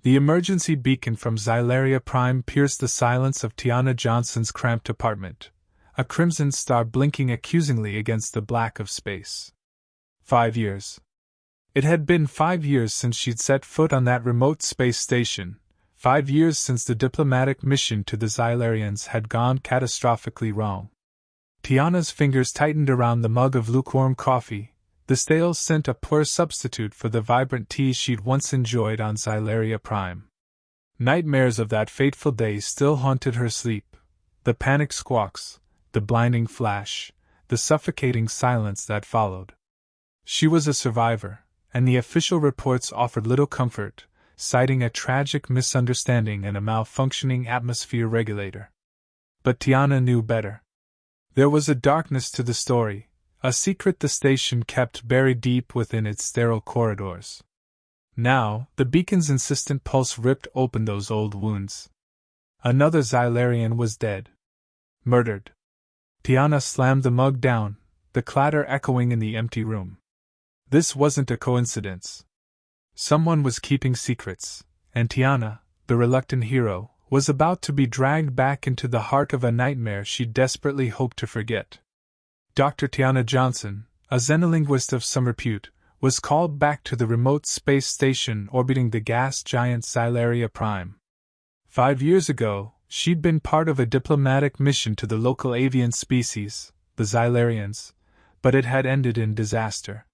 The emergency beacon from Xylaria Prime pierced the silence of Tiana Johnson's cramped apartment, a crimson star blinking accusingly against the black of space. 5 years. It had been 5 years since she'd set foot on that remote space station, 5 years since the diplomatic mission to the Xylarians had gone catastrophically wrong. Tiana's fingers tightened around the mug of lukewarm coffee, the stale scent a poor substitute for the vibrant tea she'd once enjoyed on Xylaria Prime. Nightmares of that fateful day still haunted her sleep, the panic squawks, the blinding flash, the suffocating silence that followed. She was a survivor, and the official reports offered little comfort, citing a tragic misunderstanding and a malfunctioning atmosphere regulator. But Tiana knew better. There was a darkness to the story, a secret the station kept buried deep within its sterile corridors. Now, the beacon's insistent pulse ripped open those old wounds. Another Xylarian was dead. Murdered. Tiana slammed the mug down, the clatter echoing in the empty room. This wasn't a coincidence. Someone was keeping secrets, and Tiana, the reluctant hero, was about to be dragged back into the heart of a nightmare she desperately hoped to forget. Dr. Tiana Johnson, a xenolinguist of some repute, was called back to the remote space station orbiting the gas giant Xylaria Prime. 5 years ago, she'd been part of a diplomatic mission to the local avian species, the Xylarians, but it had ended in disaster.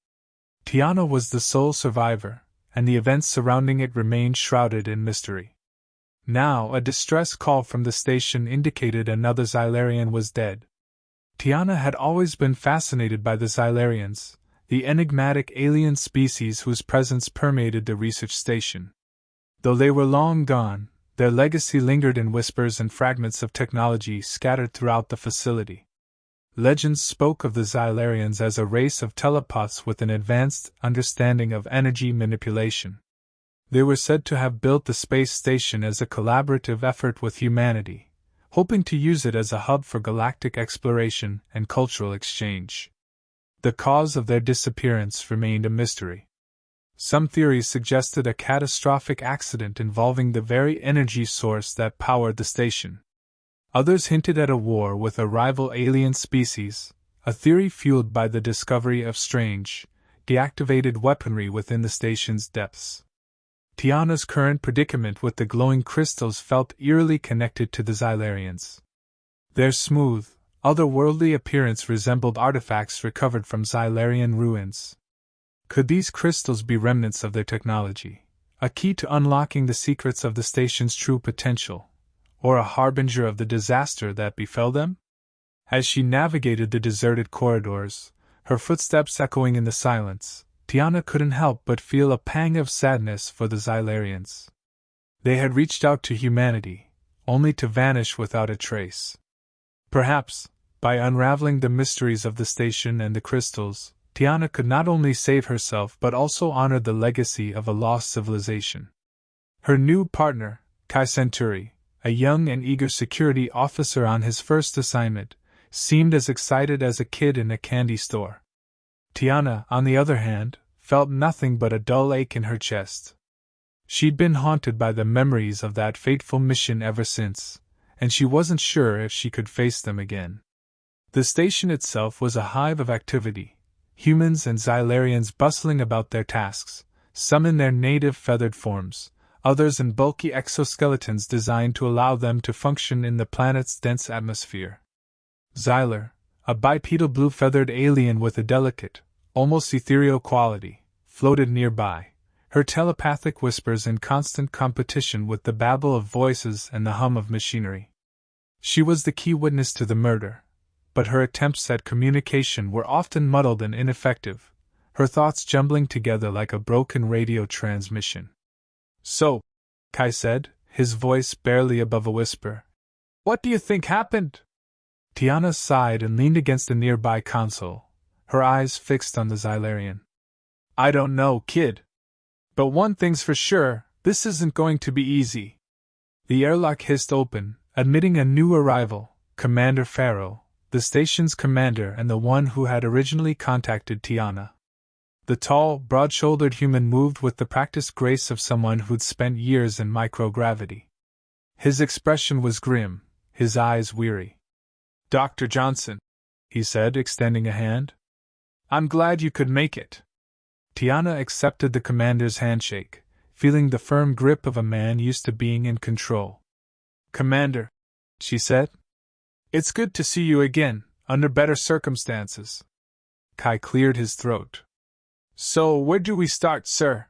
Tiana was the sole survivor, and the events surrounding it remained shrouded in mystery. Now, a distress call from the station indicated another Xylarian was dead. Tiana had always been fascinated by the Xylarians, the enigmatic alien species whose presence permeated the research station. Though they were long gone, their legacy lingered in whispers and fragments of technology scattered throughout the facility. Legends spoke of the Xylarians as a race of telepaths with an advanced understanding of energy manipulation. They were said to have built the space station as a collaborative effort with humanity, hoping to use it as a hub for galactic exploration and cultural exchange. The cause of their disappearance remained a mystery. Some theories suggested a catastrophic accident involving the very energy source that powered the station. Others hinted at a war with a rival alien species, a theory fueled by the discovery of strange, deactivated weaponry within the station's depths. Tiana's current predicament with the glowing crystals felt eerily connected to the Xylarians. Their smooth, otherworldly appearance resembled artifacts recovered from Xylarian ruins. Could these crystals be remnants of their technology, a key to unlocking the secrets of the station's true potential, or a harbinger of the disaster that befell them? As she navigated the deserted corridors, her footsteps echoing in the silence, Tiana couldn't help but feel a pang of sadness for the Xylarians. They had reached out to humanity, only to vanish without a trace. Perhaps, by unraveling the mysteries of the station and the crystals, Tiana could not only save herself but also honor the legacy of a lost civilization. Her new partner, Kai Centuri, a young and eager security officer on his first assignment, seemed as excited as a kid in a candy store. Tiana, on the other hand, felt nothing but a dull ache in her chest. She'd been haunted by the memories of that fateful mission ever since, and she wasn't sure if she could face them again. The station itself was a hive of activity, humans and Xylarians bustling about their tasks, some in their native feathered forms, others in bulky exoskeletons designed to allow them to function in the planet's dense atmosphere. Xylar, a bipedal blue-feathered alien with a delicate, almost ethereal quality, floated nearby, her telepathic whispers in constant competition with the babble of voices and the hum of machinery. She was the key witness to the murder, but her attempts at communication were often muddled and ineffective, her thoughts jumbling together like a broken radio transmission. "So," Kai said, his voice barely above a whisper, "what do you think happened?" Tiana sighed and leaned against a nearby console, her eyes fixed on the Xylarian. "I don't know, kid. But one thing's for sure, this isn't going to be easy." The airlock hissed open, admitting a new arrival, Commander Farrow, the station's commander and the one who had originally contacted Tiana. The tall, broad-shouldered human moved with the practiced grace of someone who'd spent years in microgravity. His expression was grim, his eyes weary. "Dr. Johnson," he said, extending a hand. "I'm glad you could make it." Tiana accepted the commander's handshake, feeling the firm grip of a man used to being in control. "Commander," she said, "it's good to see you again, under better circumstances." Kai cleared his throat. "So, where do we start, sir?"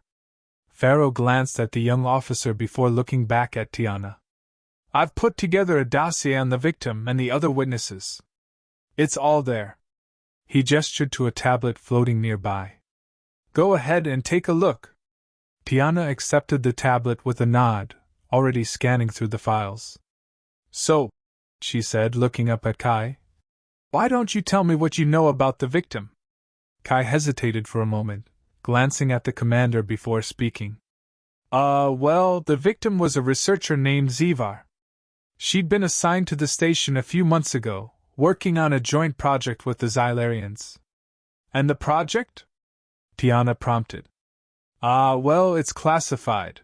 Pharaoh glanced at the young officer before looking back at Tiana. "I've put together a dossier on the victim and the other witnesses. It's all there." He gestured to a tablet floating nearby. "Go ahead and take a look." Tiana accepted the tablet with a nod, already scanning through the files. "So," she said, looking up at Kai, "why don't you tell me what you know about the victim?" Kai hesitated for a moment, glancing at the commander before speaking. Well, the victim was a researcher named Zivar. She'd been assigned to the station a few months ago, working on a joint project with the Xylarians." "And the project?" Tiana prompted. Well, it's classified.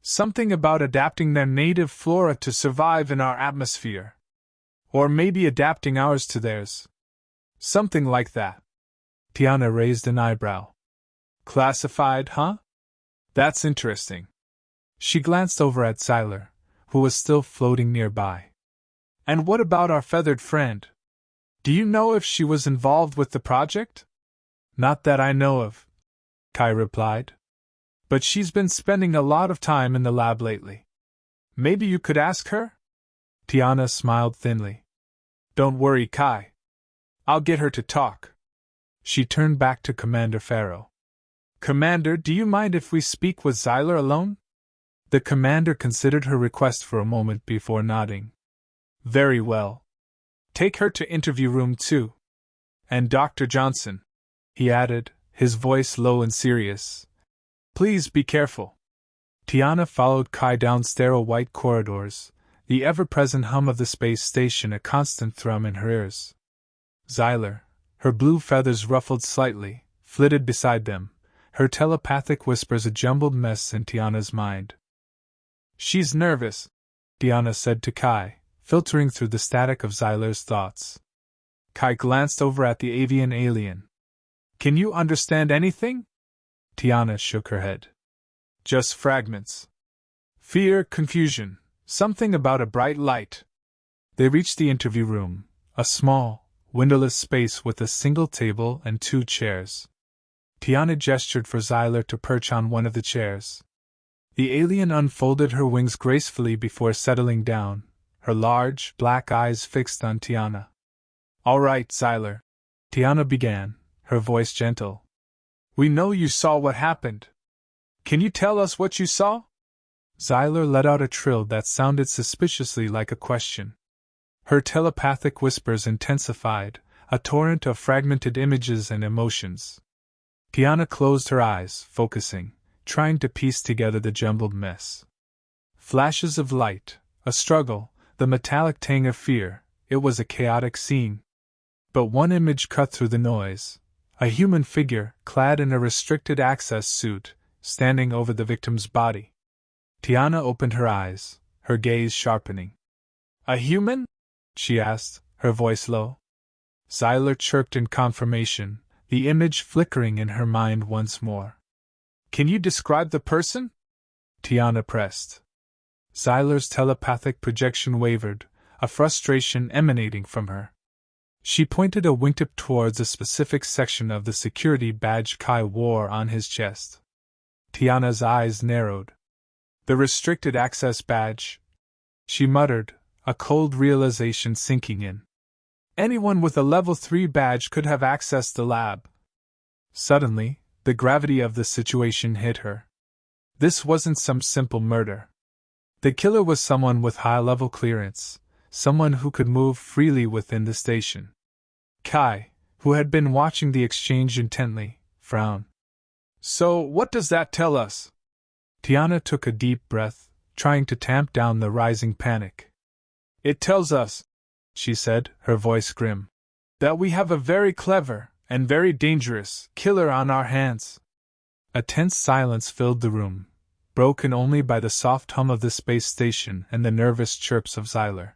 Something about adapting their native flora to survive in our atmosphere. Or maybe adapting ours to theirs. Something like that." Tiana raised an eyebrow. "Classified, huh? That's interesting." She glanced over at Xylar, who was still floating nearby. "And what about our feathered friend? Do you know if she was involved with the project?" "Not that I know of," Kai replied. "But she's been spending a lot of time in the lab lately. Maybe you could ask her?" Tiana smiled thinly. "Don't worry, Kai. I'll get her to talk." She turned back to Commander Pharaoh. "Commander, do you mind if we speak with Xylar alone?" The commander considered her request for a moment before nodding. "Very well. Take her to interview room 2. And Dr. Johnson," he added, his voice low and serious, "please be careful." Tiana followed Kai down sterile white corridors, the ever-present hum of the space station a constant thrum in her ears. Xylar, her blue feathers ruffled slightly, flitted beside them, her telepathic whispers a jumbled mess in Tiana's mind. "She's nervous," Tiana said to Kai, filtering through the static of Xylar's thoughts. Kai glanced over at the avian alien. "Can you understand anything?" Tiana shook her head. "Just fragments. Fear, confusion, something about a bright light." They reached the interview room, a small, windowless space with a single table and 2 chairs. Tiana gestured for Xylar to perch on one of the chairs. The alien unfolded her wings gracefully before settling down, her large, black eyes fixed on Tiana. "All right, Xylar," Tiana began, her voice gentle. "We know you saw what happened. Can you tell us what you saw?" Xylar let out a trill that sounded suspiciously like a question. Her telepathic whispers intensified, a torrent of fragmented images and emotions. Tiana closed her eyes, focusing, trying to piece together the jumbled mess. Flashes of light, a struggle, the metallic tang of fear, it was a chaotic scene. But one image cut through the noise. A human figure, clad in a restricted access suit, standing over the victim's body. Tiana opened her eyes, her gaze sharpening. "A human?" she asked, her voice low. Xylar chirped in confirmation, the image flickering in her mind once more. "Can you describe the person?" Tiana pressed. Xylar's telepathic projection wavered, a frustration emanating from her. She pointed a wingtip towards a specific section of the security badge Kai wore on his chest. Tiana's eyes narrowed. "The restricted access badge," she muttered, a cold realization sinking in. Anyone with a level 3 badge could have accessed the lab. Suddenly, the gravity of the situation hit her. This wasn't some simple murder. The killer was someone with high-level clearance, someone who could move freely within the station. Kai, who had been watching the exchange intently, frowned. "So, what does that tell us?" Tiana took a deep breath, trying to tamp down the rising panic. "It tells us," she said, her voice grim, "that we have a very clever and very dangerous killer on our hands. A tense silence filled the room, broken only by the soft hum of the space station and the nervous chirps of Xyler.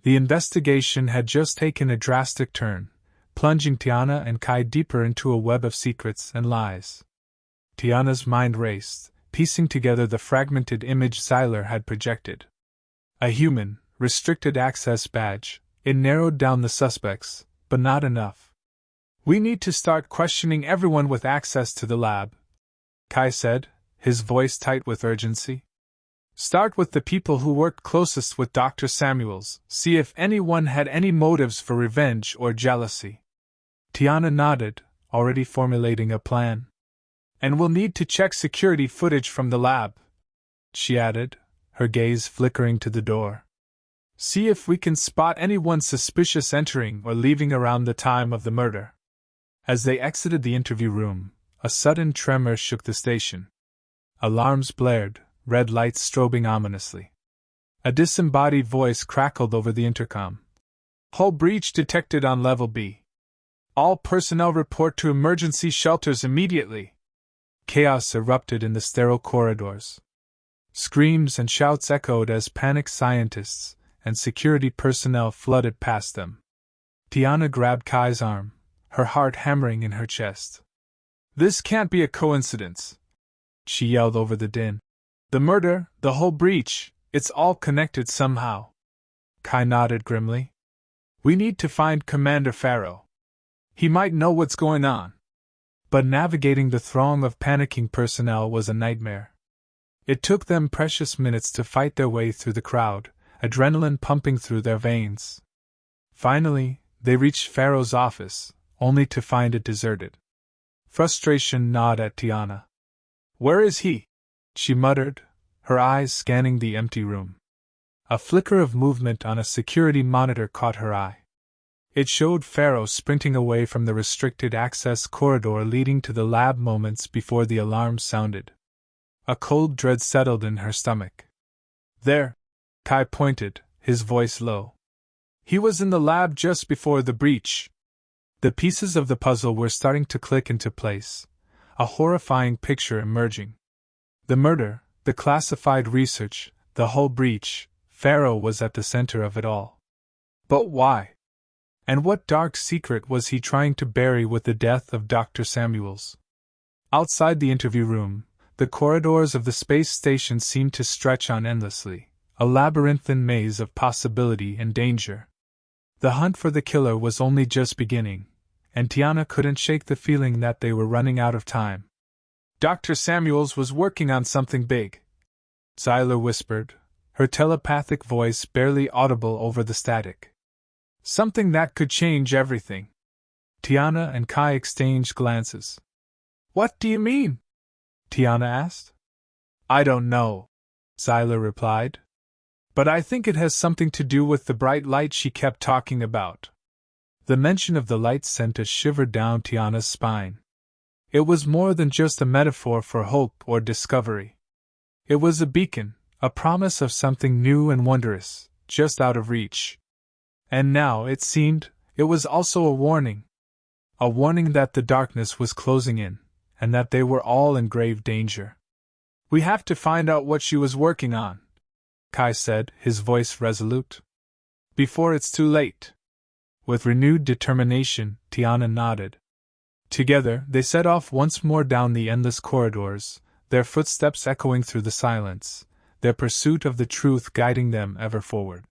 The investigation had just taken a drastic turn, plunging Tiana and Kai deeper into a web of secrets and lies. Tiana's mind raced, piecing together the fragmented image Xyler had projected. A human, restricted access badge. It narrowed down the suspects, but not enough. We need to start questioning everyone with access to the lab, Kai said, his voice tight with urgency. Start with the people who worked closest with Dr. Samuels, see if anyone had any motives for revenge or jealousy. Tiana nodded, already formulating a plan. And we'll need to check security footage from the lab, she added, her gaze flickering to the door. See if we can spot anyone suspicious entering or leaving around the time of the murder. As they exited the interview room, a sudden tremor shook the station. Alarms blared, red lights strobing ominously. A disembodied voice crackled over the intercom. Hull breach detected on Level B. All personnel report to emergency shelters immediately. Chaos erupted in the sterile corridors. Screams and shouts echoed as panicked scientists and security personnel flooded past them. Tiana grabbed Kai's arm, her heart hammering in her chest. This can't be a coincidence, she yelled over the din. The murder, the whole breach, it's all connected somehow. Kai nodded grimly. We need to find Commander Farrow. He might know what's going on. But navigating the throng of panicking personnel was a nightmare. It took them precious minutes to fight their way through the crowd, adrenaline pumping through their veins. Finally, they reached Farrow's office, only to find it deserted. Frustration gnawed at Tiana. Where is he? She muttered, her eyes scanning the empty room. A flicker of movement on a security monitor caught her eye. It showed Farrow sprinting away from the restricted access corridor leading to the lab moments before the alarm sounded. A cold dread settled in her stomach. There, Kai pointed, his voice low. He was in the lab just before the breach. The pieces of the puzzle were starting to click into place, a horrifying picture emerging. The murder, the classified research, the whole breach, Farrow was at the center of it all. But why? And what dark secret was he trying to bury with the death of Dr. Samuels? Outside the interview room, the corridors of the space station seemed to stretch on endlessly, a labyrinthine maze of possibility and danger. The hunt for the killer was only just beginning, and Tiana couldn't shake the feeling that they were running out of time. Dr. Samuels was working on something big, Xyler whispered, her telepathic voice barely audible over the static. Something that could change everything. Tiana and Kai exchanged glances. What do you mean? Tiana asked. I don't know, Xyler replied. But I think it has something to do with the bright light she kept talking about. The mention of the light sent a shiver down Tiana's spine. It was more than just a metaphor for hope or discovery. It was a beacon, a promise of something new and wondrous, just out of reach. And now, it seemed, it was also a warning. A warning that the darkness was closing in, and that they were all in grave danger. We have to find out what she was working on, Kai said, his voice resolute. Before it's too late. With renewed determination, Tiana nodded. Together, they set off once more down the endless corridors, their footsteps echoing through the silence, their pursuit of the truth guiding them ever forward.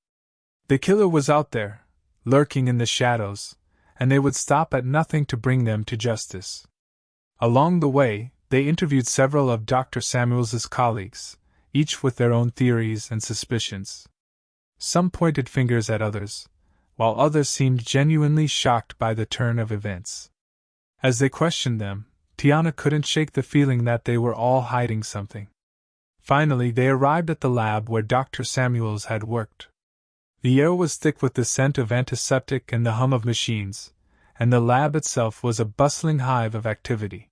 The killer was out there, lurking in the shadows, and they would stop at nothing to bring them to justice. Along the way, they interviewed several of Dr. Samuels's colleagues, each with their own theories and suspicions. Some pointed fingers at others, while others seemed genuinely shocked by the turn of events. As they questioned them, Tiana couldn't shake the feeling that they were all hiding something. Finally, they arrived at the lab where Dr. Samuels had worked. The air was thick with the scent of antiseptic and the hum of machines, and the lab itself was a bustling hive of activity.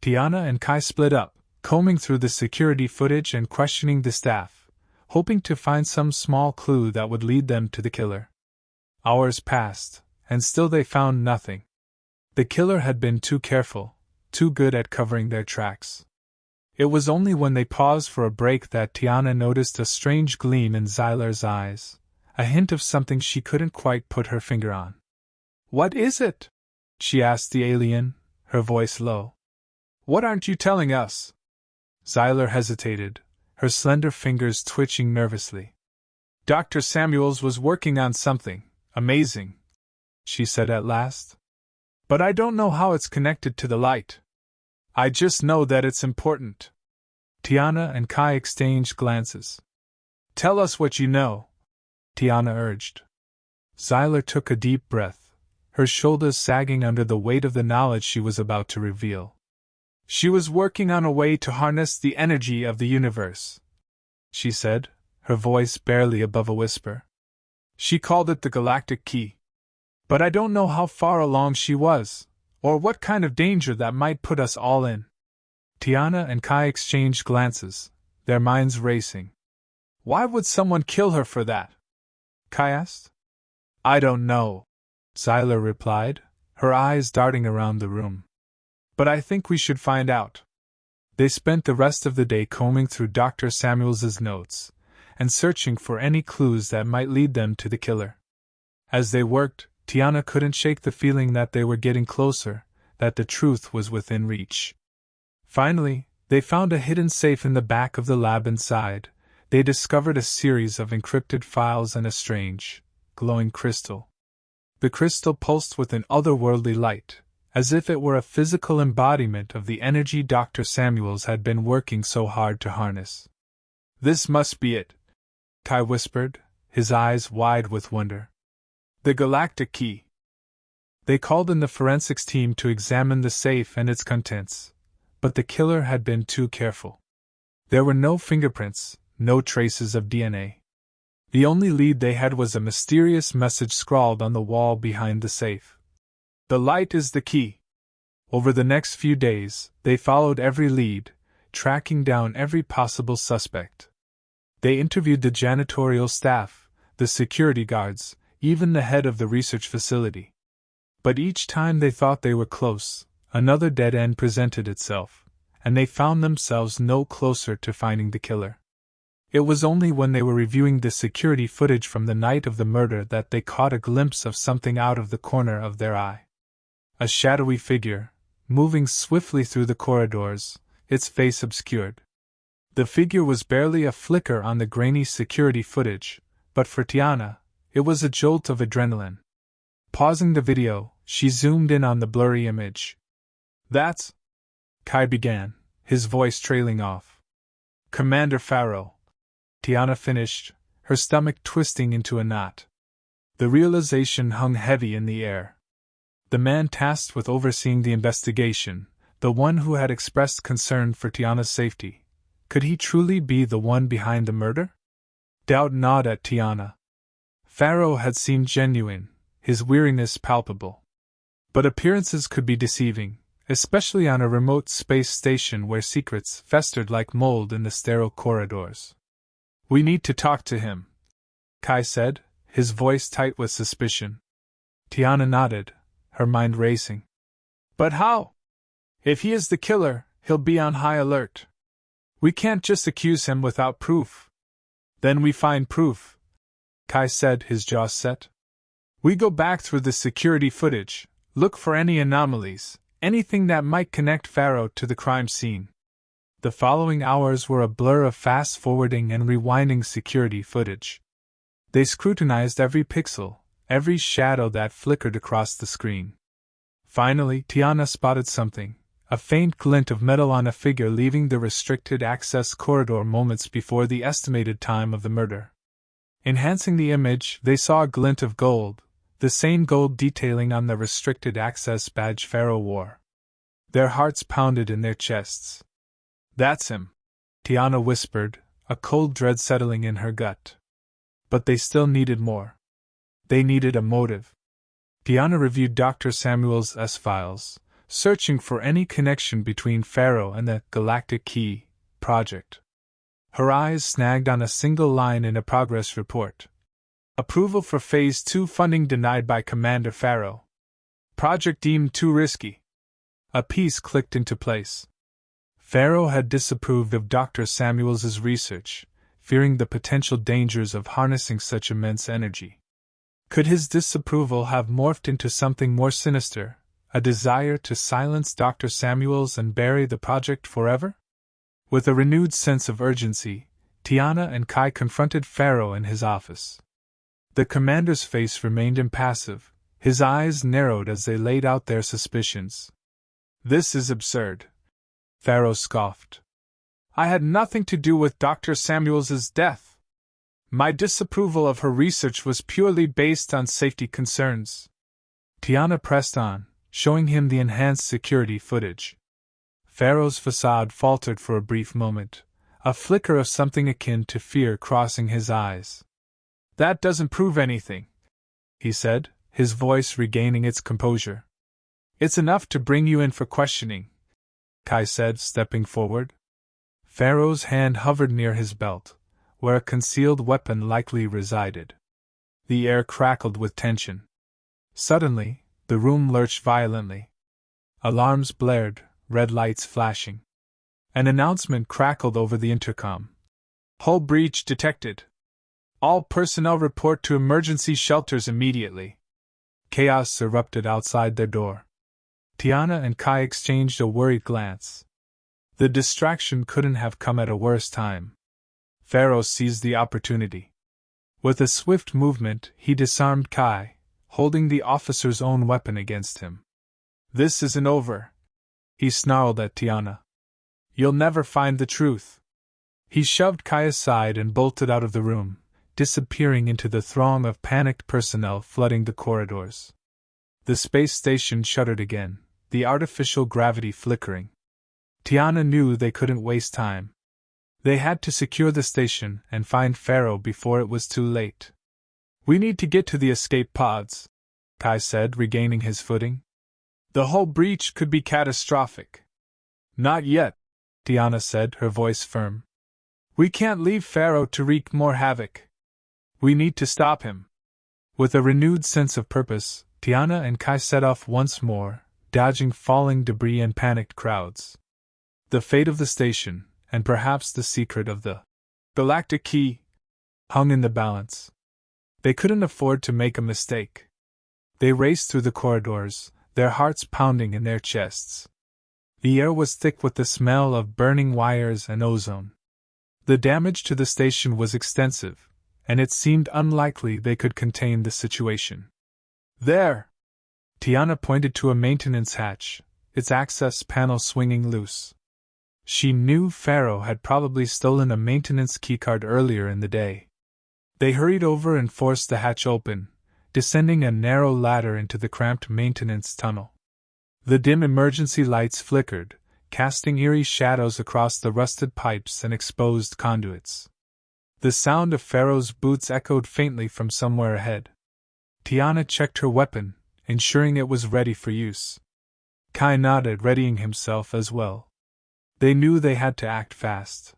Tiana and Kai split up, combing through the security footage and questioning the staff, hoping to find some small clue that would lead them to the killer. Hours passed, and still they found nothing. The killer had been too careful, too good at covering their tracks. It was only when they paused for a break that Tiana noticed a strange gleam in Zyler's eyes, a hint of something she couldn't quite put her finger on. "What is it?" she asked the alien, her voice low. "What aren't you telling us?" Zyler hesitated, her slender fingers twitching nervously. "Dr. Samuels was working on something amazing," she said at last. "But I don't know how it's connected to the light. I just know that it's important." Tiana and Kai exchanged glances. "Tell us what you know," Tiana urged. Zyler took a deep breath, her shoulders sagging under the weight of the knowledge she was about to reveal. "She was working on a way to harness the energy of the universe," she said, her voice barely above a whisper. "She called it the galactic key. But I don't know how far along she was, or what kind of danger that might put us all in." Tiana and Kai exchanged glances, their minds racing. "Why would someone kill her for that?" Kai asked. "I don't know," Zyler replied, her eyes darting around the room. "But I think we should find out." They spent the rest of the day combing through Dr. Samuels's notes, and searching for any clues that might lead them to the killer. As they worked, Tiana couldn't shake the feeling that they were getting closer, that the truth was within reach. Finally, they found a hidden safe in the back of the lab. Inside, they discovered a series of encrypted files and a strange, glowing crystal. The crystal pulsed with an otherworldly light, as if it were a physical embodiment of the energy Dr. Samuels had been working so hard to harness. "This must be it," Kai whispered, his eyes wide with wonder. "The galactic key." They called in the forensics team to examine the safe and its contents, but the killer had been too careful. There were no fingerprints, no traces of DNA. The only lead they had was a mysterious message scrawled on the wall behind the safe. "The light is the key." Over the next few days, they followed every lead, tracking down every possible suspect. They interviewed the janitorial staff, the security guards, even the head of the research facility. But each time they thought they were close, another dead end presented itself, and they found themselves no closer to finding the killer. It was only when they were reviewing the security footage from the night of the murder that they caught a glimpse of something out of the corner of their eye. A shadowy figure, moving swiftly through the corridors, its face obscured. The figure was barely a flicker on the grainy security footage, but for Tiana, it was a jolt of adrenaline. Pausing the video, she zoomed in on the blurry image. "That's," Kai began, his voice trailing off. "Commander Farrow," Tiana finished, her stomach twisting into a knot. The realization hung heavy in the air. The man tasked with overseeing the investigation, the one who had expressed concern for Tiana's safety, could he truly be the one behind the murder? Doubt gnawed at Tiana. Farrow had seemed genuine, his weariness palpable. But appearances could be deceiving, especially on a remote space station where secrets festered like mold in the sterile corridors. "We need to talk to him," Kai said, his voice tight with suspicion. Tiana nodded, her mind racing. "But how? If he is the killer, he'll be on high alert. We can't just accuse him without proof." "Then we find proof," Kai said, his jaw set. "We go back through the security footage, look for any anomalies, anything that might connect Farrow to the crime scene." The following hours were a blur of fast-forwarding and rewinding security footage. They scrutinized every pixel, every shadow that flickered across the screen. Finally, Tiana spotted something, a faint glint of metal on a figure leaving the restricted access corridor moments before the estimated time of the murder. Enhancing the image, they saw a glint of gold, the same gold detailing on the restricted access badge Farrow wore. Their hearts pounded in their chests. "That's him," Tiana whispered, a cold dread settling in her gut. But they still needed more. They needed a motive. Tiana reviewed Dr. Samuel's files, searching for any connection between Farrow and the Galactic Key project. Her eyes snagged on a single line in a progress report. "Approval for Phase 2 funding denied by Commander Farrow." Project deemed too risky. A piece clicked into place. Pharaoh had disapproved of Dr. Samuels's research, fearing the potential dangers of harnessing such immense energy. Could his disapproval have morphed into something more sinister, a desire to silence Dr. Samuels and bury the project forever? With a renewed sense of urgency, Tiana and Kai confronted Pharaoh in his office. The commander's face remained impassive, his eyes narrowed as they laid out their suspicions. "This is absurd," Pharaoh scoffed. "I had nothing to do with Dr. Samuels's death. My disapproval of her research was purely based on safety concerns." Tiana pressed on, showing him the enhanced security footage. Pharaoh's facade faltered for a brief moment, a flicker of something akin to fear crossing his eyes. "That doesn't prove anything," he said, his voice regaining its composure. "It's enough to bring you in for questioning," Kai said, stepping forward. Pharaoh's hand hovered near his belt, where a concealed weapon likely resided. The air crackled with tension. Suddenly, the room lurched violently. Alarms blared, red lights flashing. An announcement crackled over the intercom. "Hull breach detected. All personnel report to emergency shelters immediately." Chaos erupted outside their door. Tiana and Kai exchanged a worried glance. The distraction couldn't have come at a worse time. Pharaoh seized the opportunity. With a swift movement, he disarmed Kai, holding the officer's own weapon against him. "This isn't over," he snarled at Tiana. "You'll never find the truth." He shoved Kai aside and bolted out of the room, disappearing into the throng of panicked personnel flooding the corridors. The space station shuddered again, the artificial gravity flickering. Tiana knew they couldn't waste time. They had to secure the station and find Pharaoh before it was too late. "We need to get to the escape pods," Kai said, regaining his footing. "The whole breach could be catastrophic." "Not yet," Tiana said, her voice firm. "We can't leave Pharaoh to wreak more havoc. We need to stop him." With a renewed sense of purpose, Tiana and Kai set off once more, dodging falling debris and panicked crowds. The fate of the station, and perhaps the secret of the galactic key, hung in the balance. They couldn't afford to make a mistake. They raced through the corridors, their hearts pounding in their chests. The air was thick with the smell of burning wires and ozone. The damage to the station was extensive, and it seemed unlikely they could contain the situation. "There!" Tiana pointed to a maintenance hatch, its access panel swinging loose. She knew Pharaoh had probably stolen a maintenance keycard earlier in the day. They hurried over and forced the hatch open, descending a narrow ladder into the cramped maintenance tunnel. The dim emergency lights flickered, casting eerie shadows across the rusted pipes and exposed conduits. The sound of Pharaoh's boots echoed faintly from somewhere ahead. Tiana checked her weapon, ensuring it was ready for use. Kai nodded, readying himself as well. They knew they had to act fast.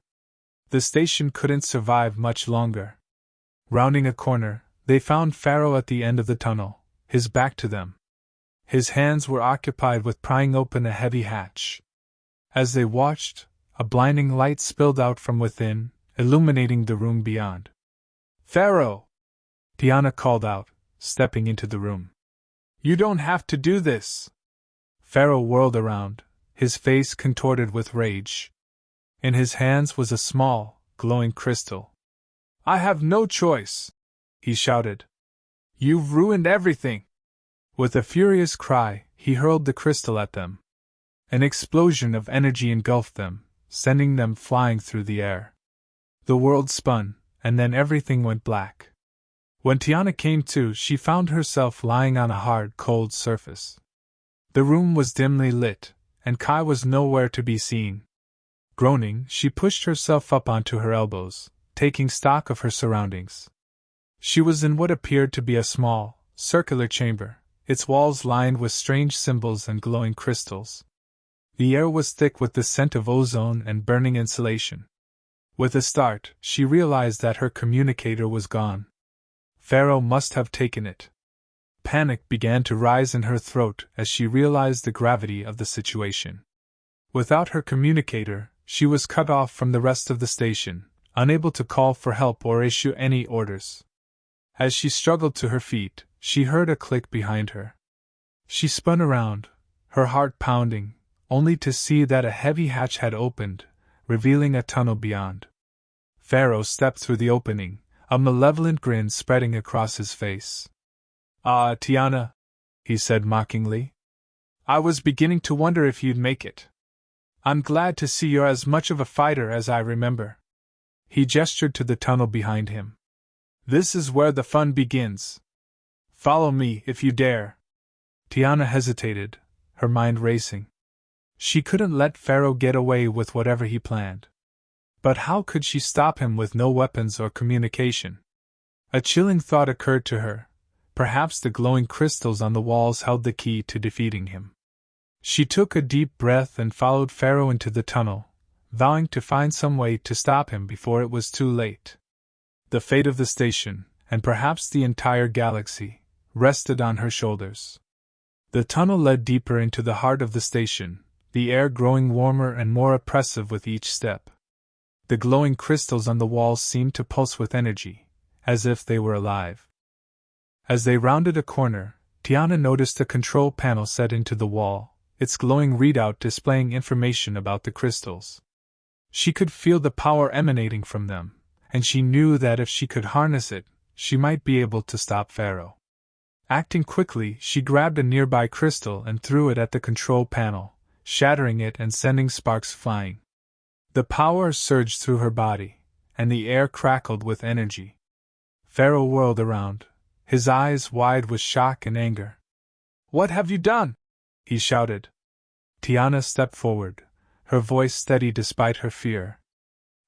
The station couldn't survive much longer. Rounding a corner, they found Pharaoh at the end of the tunnel, his back to them. His hands were occupied with prying open a heavy hatch. As they watched, a blinding light spilled out from within, illuminating the room beyond. "Pharaoh!" Tiana called out, stepping into the room. "You don't have to do this!" Pharaoh whirled around, his face contorted with rage. In his hands was a small, glowing crystal. "I have no choice!" he shouted. "You've ruined everything!" With a furious cry, he hurled the crystal at them. An explosion of energy engulfed them, sending them flying through the air. The world spun, and then everything went black. When Tiana came to, she found herself lying on a hard, cold surface. The room was dimly lit, and Kai was nowhere to be seen. Groaning, she pushed herself up onto her elbows, taking stock of her surroundings. She was in what appeared to be a small, circular chamber, its walls lined with strange symbols and glowing crystals. The air was thick with the scent of ozone and burning insulation. With a start, she realized that her communicator was gone. Pharaoh must have taken it. panic began to rise in her throat as she realized the gravity of the situation. Without her communicator, she was cut off from the rest of the station, unable to call for help or issue any orders. As she struggled to her feet, she heard a click behind her. She spun around, her heart pounding, only to see that a heavy hatch had opened, revealing a tunnel beyond. Pharaoh stepped through the opening, a malevolent grin spreading across his face. "Ah, Tiana," he said mockingly. "I was beginning to wonder if you'd make it. I'm glad to see you're as much of a fighter as I remember." He gestured to the tunnel behind him. "This is where the fun begins. Follow me if you dare." Tiana hesitated, her mind racing. She couldn't let Pharaoh get away with whatever he planned. But how could she stop him with no weapons or communication? A chilling thought occurred to her. Perhaps the glowing crystals on the walls held the key to defeating him. She took a deep breath and followed Pharaoh into the tunnel, vowing to find some way to stop him before it was too late. The fate of the station, and perhaps the entire galaxy, rested on her shoulders. The tunnel led deeper into the heart of the station, the air growing warmer and more oppressive with each step. The glowing crystals on the walls seemed to pulse with energy, as if they were alive. As they rounded a corner, Tiana noticed a control panel set into the wall, its glowing readout displaying information about the crystals. She could feel the power emanating from them, and she knew that if she could harness it, she might be able to stop Pharaoh. Acting quickly, she grabbed a nearby crystal and threw it at the control panel, shattering it and sending sparks flying. The power surged through her body, and the air crackled with energy. Pharaoh whirled around, his eyes wide with shock and anger. "What have you done?" he shouted. Tiana stepped forward, her voice steady despite her fear.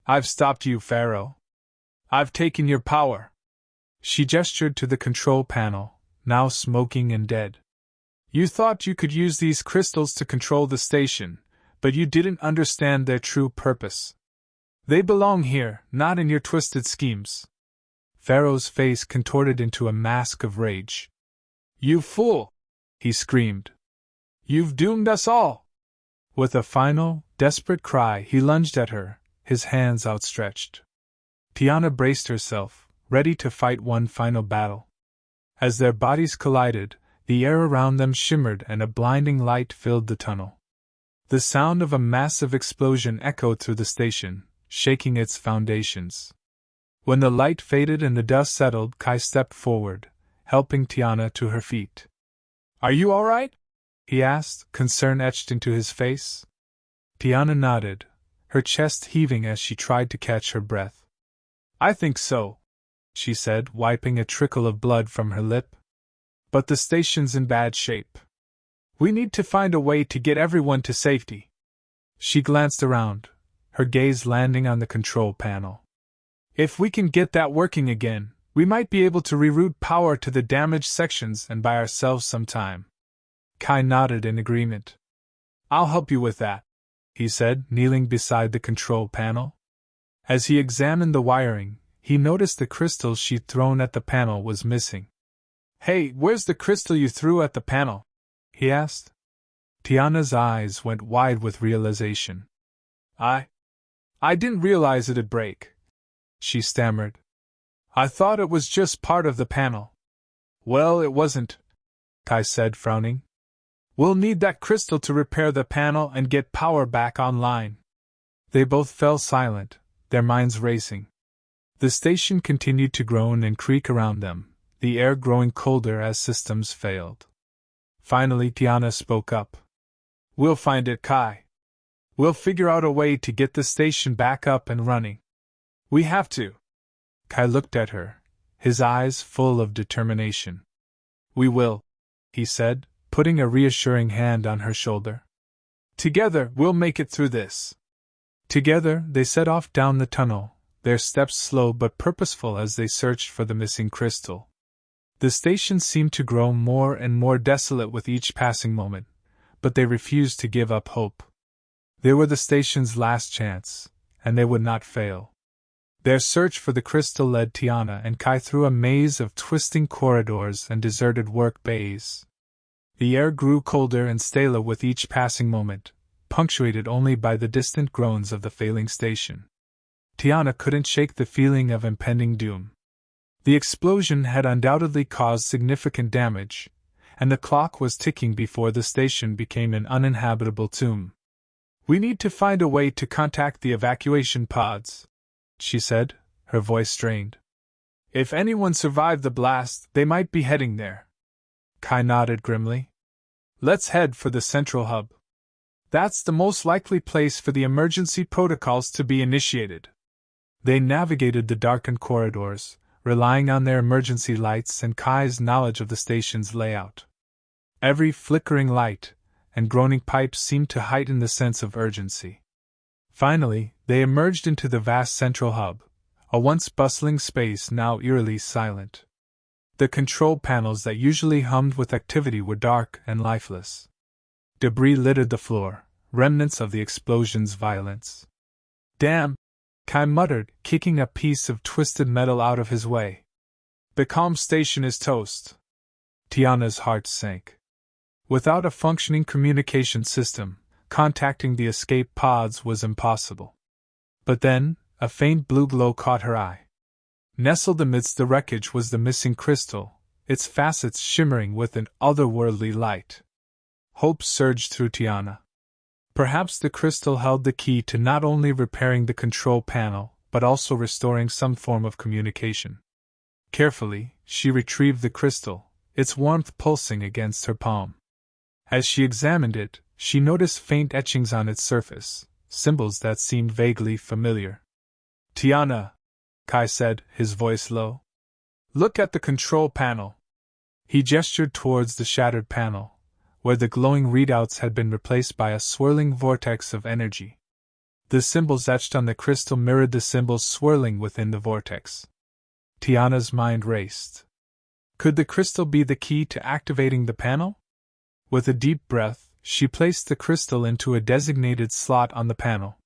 "I've stopped you, Pharaoh. I've taken your power." She gestured to the control panel, now smoking and dead. "You thought you could use these crystals to control the station, but you didn't understand their true purpose. They belong here, not in your twisted schemes." Pharaoh's face contorted into a mask of rage. "You fool!" he screamed. "You've doomed us all!" With a final, desperate cry, he lunged at her, his hands outstretched. Tiana braced herself, ready to fight one final battle. As their bodies collided, the air around them shimmered and a blinding light filled the tunnel. The sound of a massive explosion echoed through the station, shaking its foundations. When the light faded and the dust settled, Kai stepped forward, helping Tiana to her feet. "Are you all right?" he asked, concern etched into his face. Tiana nodded, her chest heaving as she tried to catch her breath. "I think so," she said, wiping a trickle of blood from her lip. "But the station's in bad shape. We need to find a way to get everyone to safety." She glanced around, her gaze landing on the control panel. "If we can get that working again, we might be able to reroute power to the damaged sections and buy ourselves some time." Kai nodded in agreement. "I'll help you with that," he said, kneeling beside the control panel. As he examined the wiring, he noticed the crystal she'd thrown at the panel was missing. "Hey, where's the crystal you threw at the panel?" he asked. Tiana's eyes went wide with realization. I didn't realize it'd break," she stammered. "I thought it was just part of the panel." "Well, it wasn't," Kai said, frowning. "We'll need that crystal to repair the panel and get power back online." They both fell silent, their minds racing. The station continued to groan and creak around them, the air growing colder as systems failed. Finally, Tiana spoke up. "We'll find it, Kai. We'll figure out a way to get the station back up and running. We have to." Kai looked at her, his eyes full of determination. "We will," he said, putting a reassuring hand on her shoulder. "Together, we'll make it through this." Together, they set off down the tunnel, their steps slow but purposeful as they searched for the missing crystal. The station seemed to grow more and more desolate with each passing moment, but they refused to give up hope. They were the station's last chance, and they would not fail. Their search for the crystal led Tiana and Kai through a maze of twisting corridors and deserted work bays. The air grew colder and staler with each passing moment, punctuated only by the distant groans of the failing station. Tiana couldn't shake the feeling of impending doom. The explosion had undoubtedly caused significant damage, and the clock was ticking before the station became an uninhabitable tomb. "We need to find a way to contact the evacuation pods," she said, her voice strained. "If anyone survived the blast, they might be heading there." Kai nodded grimly. "Let's head for the central hub. That's the most likely place for the emergency protocols to be initiated." They navigated the darkened corridors, relying on their emergency lights and Kai's knowledge of the station's layout. Every flickering light and groaning pipe seemed to heighten the sense of urgency. Finally, they emerged into the vast central hub, a once bustling space now eerily silent. The control panels that usually hummed with activity were dark and lifeless. Debris littered the floor, remnants of the explosion's violence. "Damn!" Kai muttered, kicking a piece of twisted metal out of his way. "The comm station is toast." Tiana's heart sank. Without a functioning communication system, contacting the escape pods was impossible. But then, a faint blue glow caught her eye. Nestled amidst the wreckage was the missing crystal, its facets shimmering with an otherworldly light. Hope surged through Tiana. Perhaps the crystal held the key to not only repairing the control panel, but also restoring some form of communication. Carefully, she retrieved the crystal, its warmth pulsing against her palm. As she examined it, she noticed faint etchings on its surface, symbols that seemed vaguely familiar. "Tiana," Kai said, his voice low. "Look at the control panel." He gestured towards the shattered panel, where the glowing readouts had been replaced by a swirling vortex of energy. The symbols etched on the crystal mirrored the symbols swirling within the vortex. Tiana's mind raced. Could the crystal be the key to activating the panel? With a deep breath, she placed the crystal into a designated slot on the panel.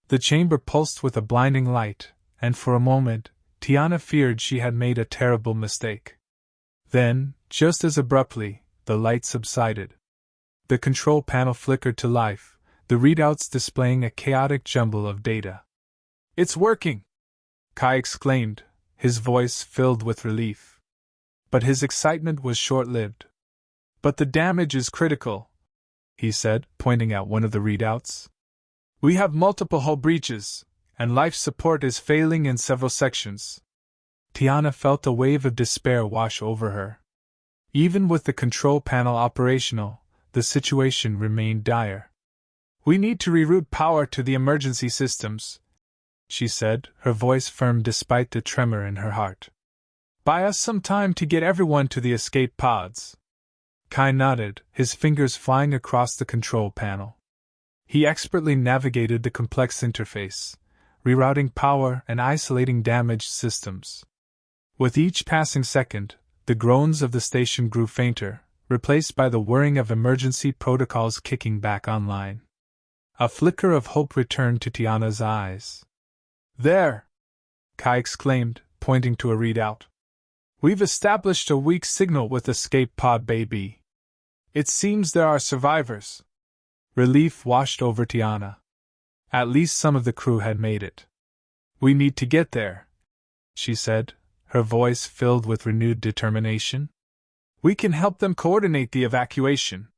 The chamber pulsed with a blinding light, and for a moment, Tiana feared she had made a terrible mistake. Then, just as abruptly, the light subsided. The control panel flickered to life, the readouts displaying a chaotic jumble of data. "It's working!" Kai exclaimed, his voice filled with relief. But his excitement was short-lived. "But the damage is critical," he said, pointing at one of the readouts. "We have multiple hull breaches, and life support is failing in several sections." Tiana felt a wave of despair wash over her. Even with the control panel operational, the situation remained dire. "We need to reroute power to the emergency systems," she said, her voice firm despite the tremor in her heart. "Buy us some time to get everyone to the escape pods." Kai nodded, his fingers flying across the control panel. He expertly navigated the complex interface, rerouting power and isolating damaged systems. With each passing second, the groans of the station grew fainter, replaced by the whirring of emergency protocols kicking back online. A flicker of hope returned to Tiana's eyes. "There!" Kai exclaimed, pointing to a readout. "We've established a weak signal with Escape Pod Baby. It seems there are survivors." Relief washed over Tiana. At least some of the crew had made it. "We need to get there," she said, her voice filled with renewed determination. "We can help them coordinate the evacuation."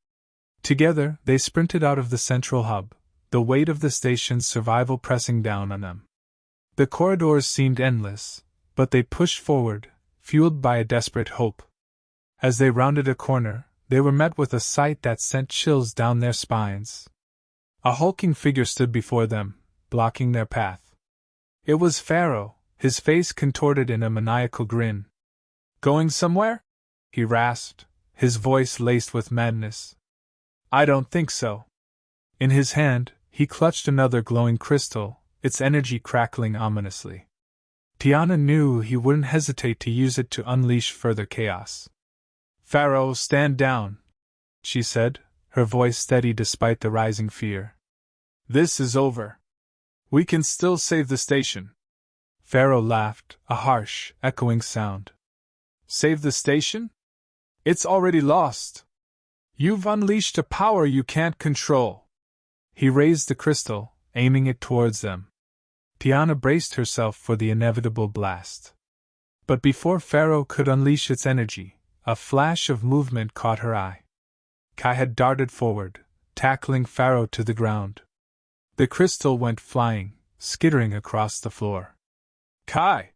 Together, they sprinted out of the central hub, the weight of the station's survival pressing down on them. The corridors seemed endless, but they pushed forward, fueled by a desperate hope. As they rounded a corner, they were met with a sight that sent chills down their spines. A hulking figure stood before them, blocking their path. It was Pharaoh, his face contorted in a maniacal grin. "Going somewhere?" he rasped, his voice laced with madness. "I don't think so." In his hand, he clutched another glowing crystal, its energy crackling ominously. Tiana knew he wouldn't hesitate to use it to unleash further chaos. "Pharaoh, stand down," she said, her voice steady despite the rising fear. "This is over. We can still save the station." Pharaoh laughed, a harsh, echoing sound. Save the station? It's already lost. You've unleashed a power you can't control. He raised the crystal, aiming it towards them. Tiana braced herself for the inevitable blast. But before Pharaoh could unleash its energy, a flash of movement caught her eye. Kai had darted forward, tackling Pharaoh to the ground. The crystal went flying, skittering across the floor. Kai!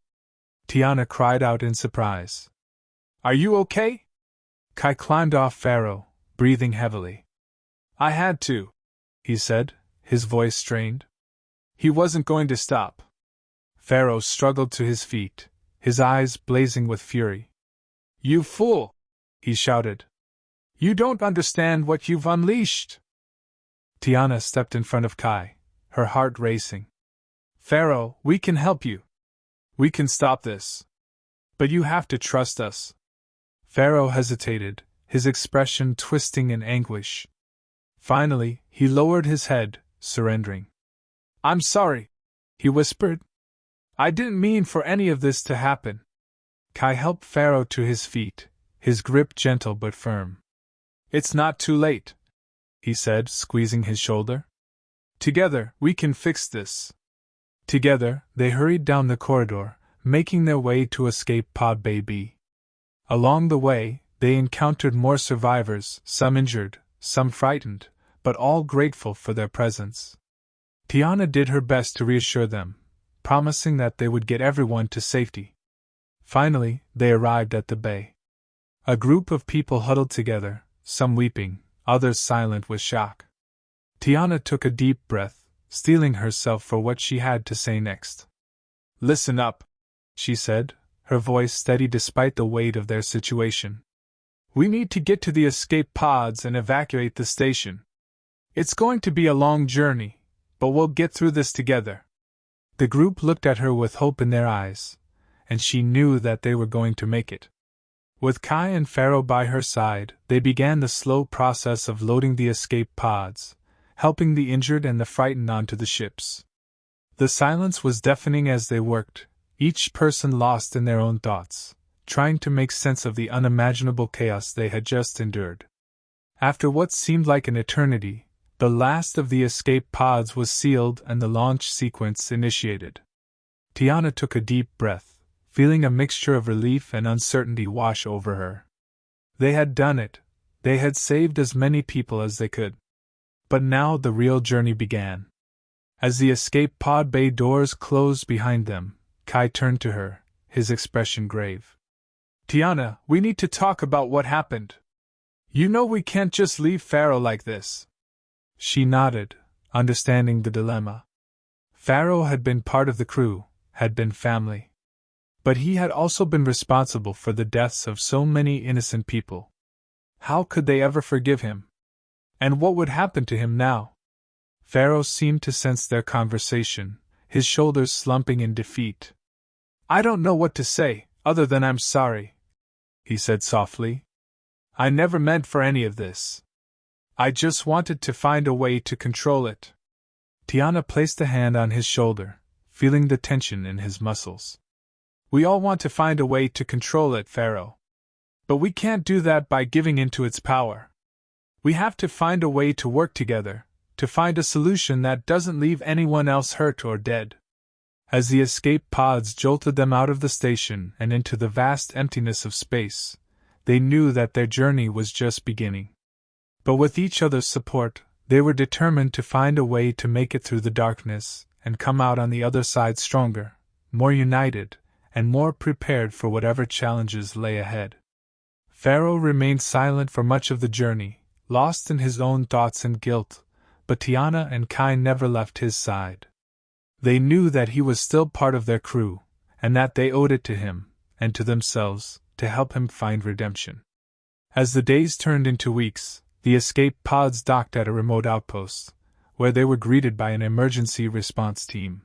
Tiana cried out in surprise. Are you okay? Kai climbed off Pharaoh, breathing heavily. I had to, he said, his voice strained. He wasn't going to stop. Pharaoh struggled to his feet, his eyes blazing with fury. You fool! He shouted. You don't understand what you've unleashed! Tiana stepped in front of Kai, her heart racing. Pharaoh, we can help you. We can stop this. But you have to trust us. Pharaoh hesitated, his expression twisting in anguish. Finally, he lowered his head, surrendering. I'm sorry, he whispered. I didn't mean for any of this to happen. Kai helped Pharaoh to his feet, his grip gentle but firm. It's not too late, he said, squeezing his shoulder. Together, we can fix this. Together, they hurried down the corridor, making their way to escape pod Bay B. Along the way, they encountered more survivors, some injured, some frightened, but all grateful for their presence. Tiana did her best to reassure them, promising that they would get everyone to safety. Finally, they arrived at the bay. A group of people huddled together, some weeping, others silent with shock. Tiana took a deep breath, steeling herself for what she had to say next. Listen up, she said, her voice steady despite the weight of their situation. We need to get to the escape pods and evacuate the station. It's going to be a long journey, but we'll get through this together. The group looked at her with hope in their eyes, and she knew that they were going to make it. With Kai and Pharaoh by her side, they began the slow process of loading the escape pods, helping the injured and the frightened onto the ships. The silence was deafening as they worked, each person lost in their own thoughts, trying to make sense of the unimaginable chaos they had just endured. After what seemed like an eternity, the last of the escape pods was sealed and the launch sequence initiated. Tiana took a deep breath, feeling a mixture of relief and uncertainty wash over her. They had done it. They had saved as many people as they could. But now the real journey began. As the escape pod bay doors closed behind them, Kai turned to her, his expression grave. Tiana, we need to talk about what happened. You know we can't just leave Pharaoh like this. She nodded, understanding the dilemma. Pharaoh had been part of the crew, had been family. But he had also been responsible for the deaths of so many innocent people. How could they ever forgive him? And what would happen to him now? Pharaoh seemed to sense their conversation, his shoulders slumping in defeat. I don't know what to say, other than I'm sorry, he said softly. I never meant for any of this. I just wanted to find a way to control it. Tiana placed a hand on his shoulder, feeling the tension in his muscles. We all want to find a way to control it, Pharaoh. But we can't do that by giving in to its power. We have to find a way to work together, to find a solution that doesn't leave anyone else hurt or dead. As the escape pods jolted them out of the station and into the vast emptiness of space, they knew that their journey was just beginning. But with each other's support, they were determined to find a way to make it through the darkness and come out on the other side stronger, more united, and more prepared for whatever challenges lay ahead. Pharaoh remained silent for much of the journey, lost in his own thoughts and guilt, but Tiana and Kai never left his side. They knew that he was still part of their crew, and that they owed it to him, and to themselves, to help him find redemption. As the days turned into weeks, the escape pods docked at a remote outpost, where they were greeted by an emergency response team.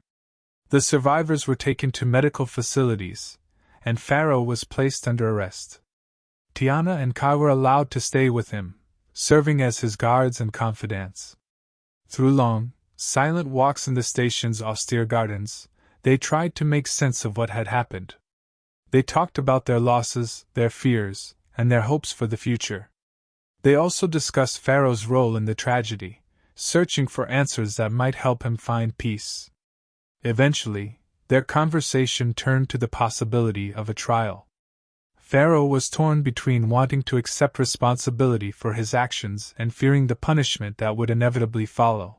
The survivors were taken to medical facilities, and Pharaoh was placed under arrest. Tiana and Kai were allowed to stay with him, serving as his guards and confidants. Through long, silent walks in the station's austere gardens, they tried to make sense of what had happened. They talked about their losses, their fears, and their hopes for the future. They also discussed Pharaoh's role in the tragedy, searching for answers that might help him find peace. Eventually, their conversation turned to the possibility of a trial. Pharaoh was torn between wanting to accept responsibility for his actions and fearing the punishment that would inevitably follow.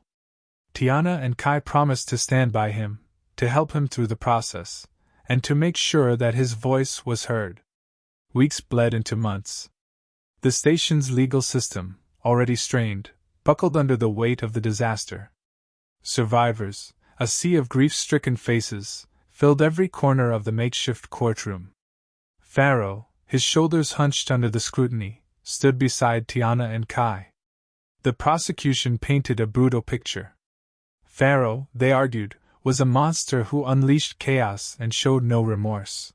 Tiana and Kai promised to stand by him, to help him through the process, and to make sure that his voice was heard. Weeks bled into months. The station's legal system, already strained, buckled under the weight of the disaster. Survivors, a sea of grief-stricken faces, filled every corner of the makeshift courtroom. Pharaoh, his shoulders hunched under the scrutiny, stood beside Tiana and Kai. The prosecution painted a brutal picture. Pharaoh, they argued, was a monster who unleashed chaos and showed no remorse.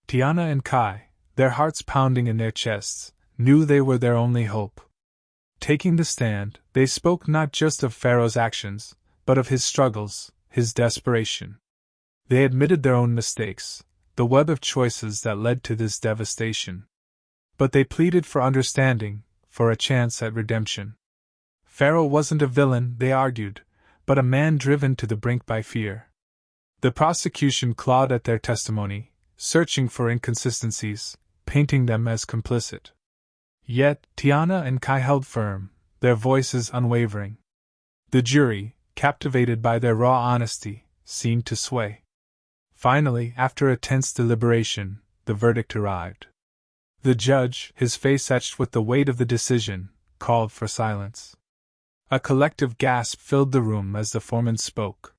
Tiana and Kai, their hearts pounding in their chests, knew they were their only hope. Taking the stand, they spoke not just of Pharaoh's actions, but of his struggles, his desperation. They admitted their own mistakes, the web of choices that led to this devastation. But they pleaded for understanding, for a chance at redemption. Pharaoh wasn't a villain, they argued, but a man driven to the brink by fear. The prosecution clawed at their testimony, searching for inconsistencies, painting them as complicit. Yet, Tiana and Kai held firm, their voices unwavering. The jury, captivated by their raw honesty, seemed to sway. Finally, after a tense deliberation, the verdict arrived. The judge, his face etched with the weight of the decision, called for silence. A collective gasp filled the room as the foreman spoke.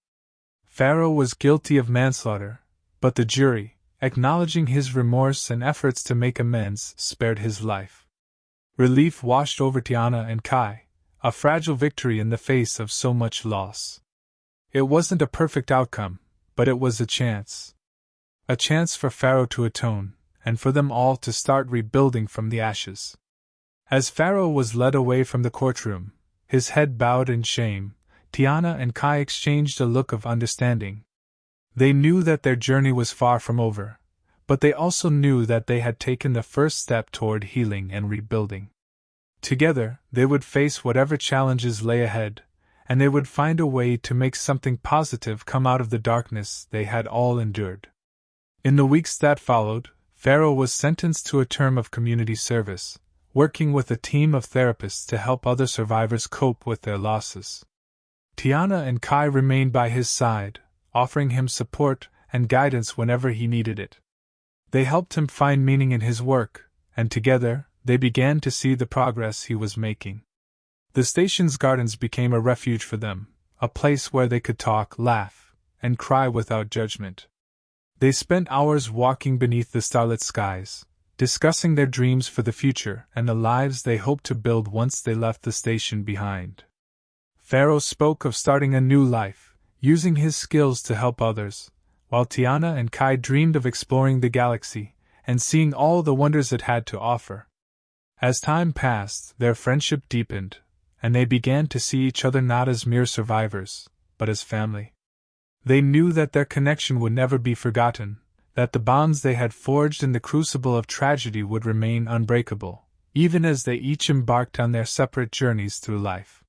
Pharaoh was guilty of manslaughter, but the jury, acknowledging his remorse and efforts to make amends, spared his life. Relief washed over Tiana and Kai, a fragile victory in the face of so much loss. It wasn't a perfect outcome, but it was a chance. A chance for Pharaoh to atone, and for them all to start rebuilding from the ashes. As Pharaoh was led away from the courtroom, his head bowed in shame, Tiana and Kai exchanged a look of understanding. They knew that their journey was far from over, but they also knew that they had taken the first step toward healing and rebuilding. Together, they would face whatever challenges lay ahead, and they would find a way to make something positive come out of the darkness they had all endured. In the weeks that followed, Pharaoh was sentenced to a term of community service, working with a team of therapists to help other survivors cope with their losses. Tiana and Kai remained by his side, offering him support and guidance whenever he needed it. They helped him find meaning in his work, and together, they began to see the progress he was making. The station's gardens became a refuge for them, a place where they could talk, laugh, and cry without judgment. They spent hours walking beneath the starlit skies, discussing their dreams for the future and the lives they hoped to build once they left the station behind. Pharaoh spoke of starting a new life, using his skills to help others, while Tiana and Kai dreamed of exploring the galaxy and seeing all the wonders it had to offer. As time passed, their friendship deepened, and they began to see each other not as mere survivors, but as family. They knew that their connection would never be forgotten, that the bonds they had forged in the crucible of tragedy would remain unbreakable, even as they each embarked on their separate journeys through life.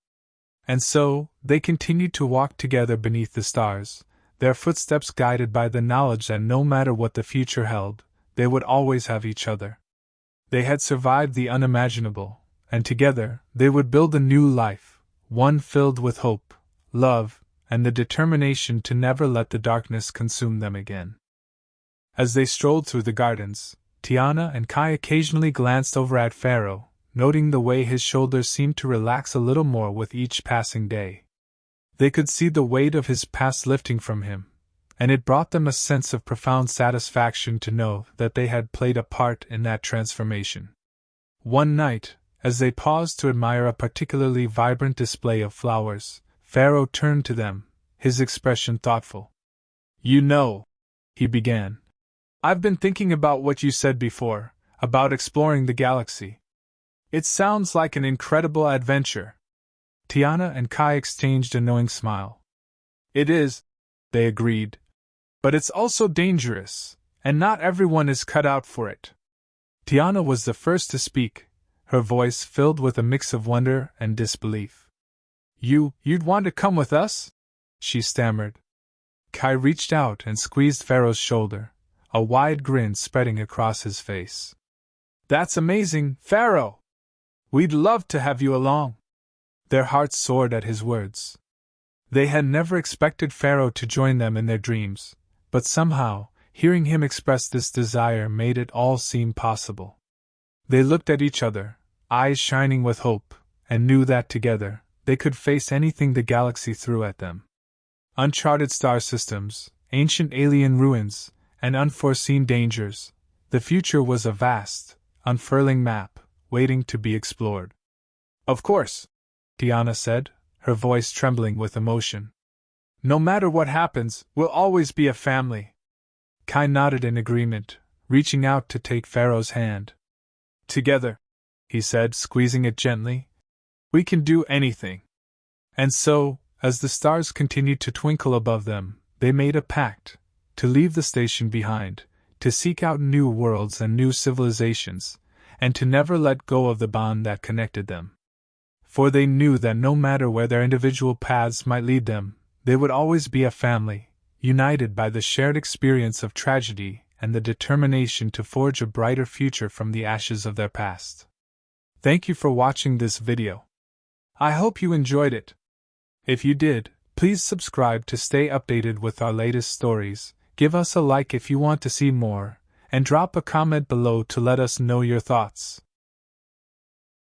And so, they continued to walk together beneath the stars, their footsteps guided by the knowledge that no matter what the future held, they would always have each other. They had survived the unimaginable, and together, they would build a new life, one filled with hope, love, and the determination to never let the darkness consume them again. As they strolled through the gardens, Tiana and Kai occasionally glanced over at Pharaoh, noting the way his shoulders seemed to relax a little more with each passing day. They could see the weight of his past lifting from him, and it brought them a sense of profound satisfaction to know that they had played a part in that transformation. One night, as they paused to admire a particularly vibrant display of flowers, Pharaoh turned to them, his expression thoughtful. "You know," he began, "I've been thinking about what you said before, about exploring the galaxy. It sounds like an incredible adventure." Tiana and Kai exchanged a knowing smile. "It is," they agreed. But it's also dangerous, and not everyone is cut out for it. Tiana was the first to speak, her voice filled with a mix of wonder and disbelief. You'd want to come with us? She stammered. Kai reached out and squeezed Pharaoh's shoulder, a wide grin spreading across his face. That's amazing, Pharaoh! We'd love to have you along. Their hearts soared at his words. They had never expected Pharaoh to join them in their dreams, but somehow, hearing him express this desire made it all seem possible. They looked at each other, eyes shining with hope, and knew that together, they could face anything the galaxy threw at them. Uncharted star systems, ancient alien ruins, and unforeseen dangers, the future was a vast, unfurling map, waiting to be explored. Of course, Tiana said, her voice trembling with emotion. No matter what happens, we'll always be a family. Kai nodded in agreement, reaching out to take Pharaoh's hand. Together, he said, squeezing it gently, we can do anything. And so, as the stars continued to twinkle above them, they made a pact, to leave the station behind, to seek out new worlds and new civilizations, and to never let go of the bond that connected them. For they knew that no matter where their individual paths might lead them, they would always be a family, united by the shared experience of tragedy and the determination to forge a brighter future from the ashes of their past. Thank you for watching this video. I hope you enjoyed it. If you did, please subscribe to stay updated with our latest stories, give us a like if you want to see more, and drop a comment below to let us know your thoughts.